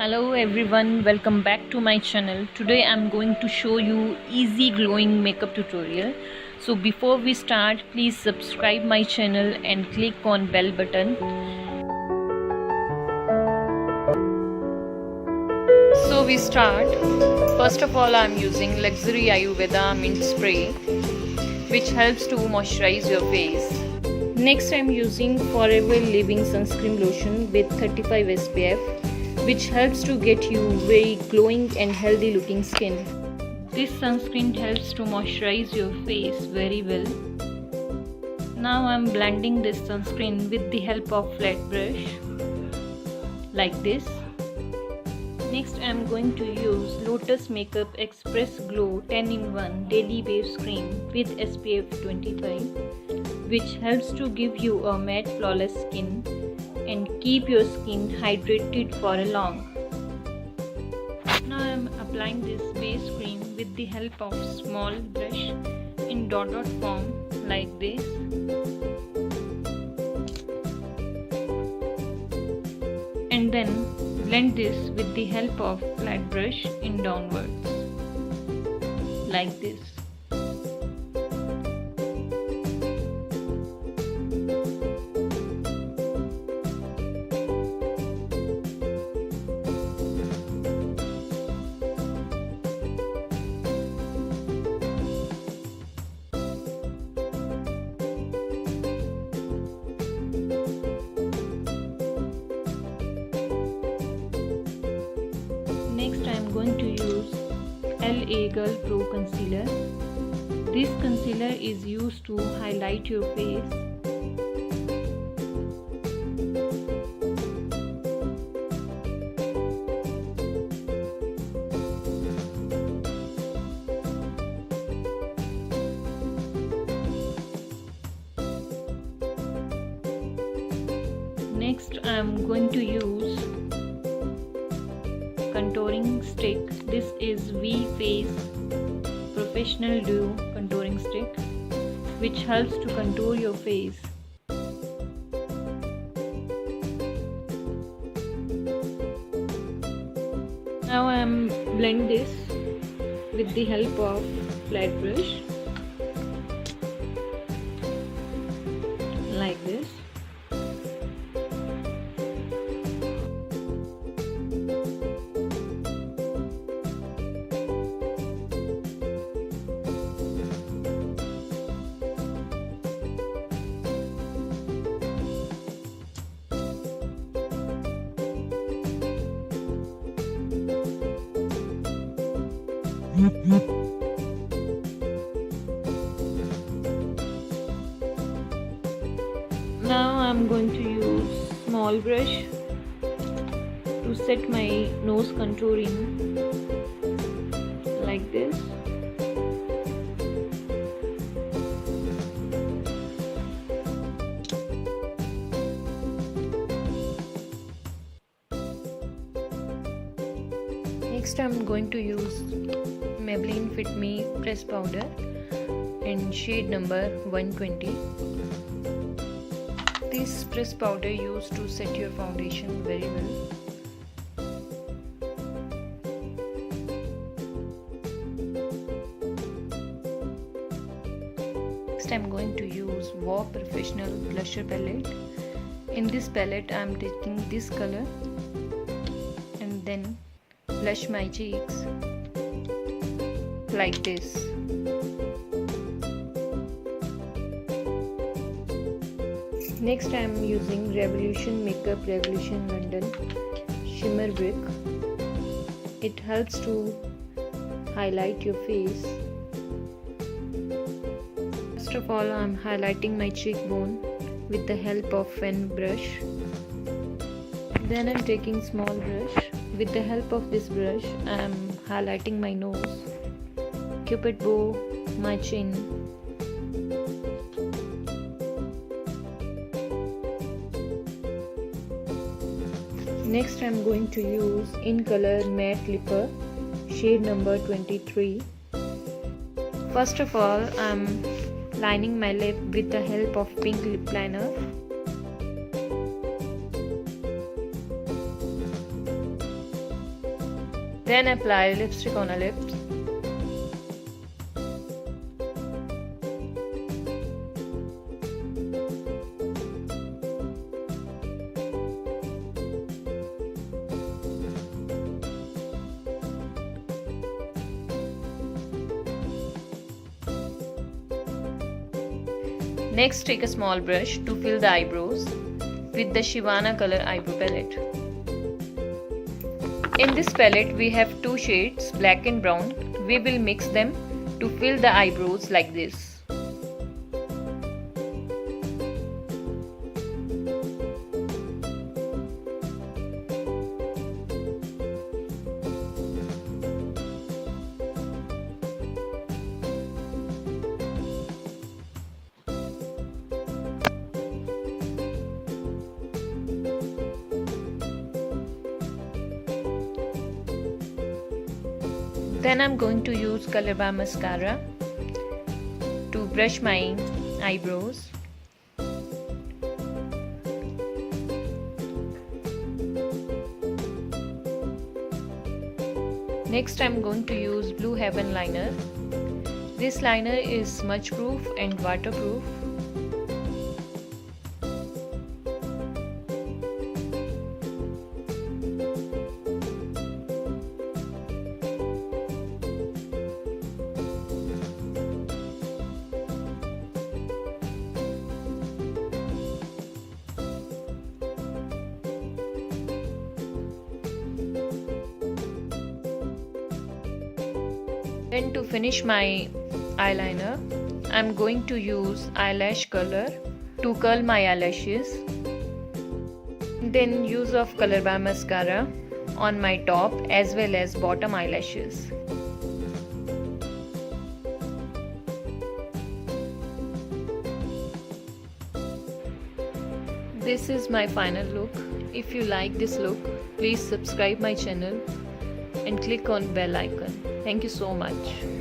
Hello everyone, welcome back to my channel. Today I'm going to show you easy glowing makeup tutorial. So before we start, please subscribe my channel and click on bell button. So we start. First of all, I'm using luxury ayurveda mint spray which helps to moisturize your face. Next I'm using Forever Living sunscreen lotion with 35 SPF which helps to get you very glowing and healthy looking skin. This sunscreen helps to moisturize your face very well. Now I'm blending this sunscreen with the help of flat brush like this. Next I'm going to use Lotus Makeup Express Glow 10-in-1 Daily Base Cream with SPF 25 which helps to give you a matte flawless skin and keep your skin hydrated for a long. Now I am applying this base cream with the help of small brush in dot form like this. And then blend this with the help of flat brush in downwards like this. Next I am going to use l.a.pro concealer. This concealer is used to highlight your face. Next I am going to use contouring stick. This is V Face Professional Dew contouring stick which helps to contour your face. Now I am blend this with the help of flat brush like this. Now I'm going to use small brush to set my nose contouring like this. Next I'm going to use Maybelline Fit Me press powder in shade number 120. This press powder used to set your foundation very well. Next I'm going to use Wow Professional blusher palette. In this palette I am taking this color and then blush my cheeks like this. Next I am using Revolution Makeup Revolution London Shimmer Brick. It helps to highlight your face. First of all I am highlighting my cheekbone with the help of fan brush. Then I am taking small brush. With the help of this brush I am highlighting my nose, cupid bow, my chin. Next I am going to use Incolor Matte Lipper shade number 23. First of all I am lining my lip with the help of pink lip liner. Then apply lipstick on our lips. Next, take a small brush to fill the eyebrows with the Shivana color eyebrow palette. In this palette, we have two shades, black and brown. We will mix them to fill the eyebrows like this. Then I'm going to use colorbar mascara to brush my eyebrows. Next I'm going to use Blue Heaven liner. This liner is smudge proof and waterproof. Then to finish my eyeliner, I'm going to use eyelash curler to curl my eyelashes. Then use of colorbar mascara on my top as well as bottom eyelashes. This is my final look. If you like this look, please subscribe my channel and click on bell icon. Thank you so much.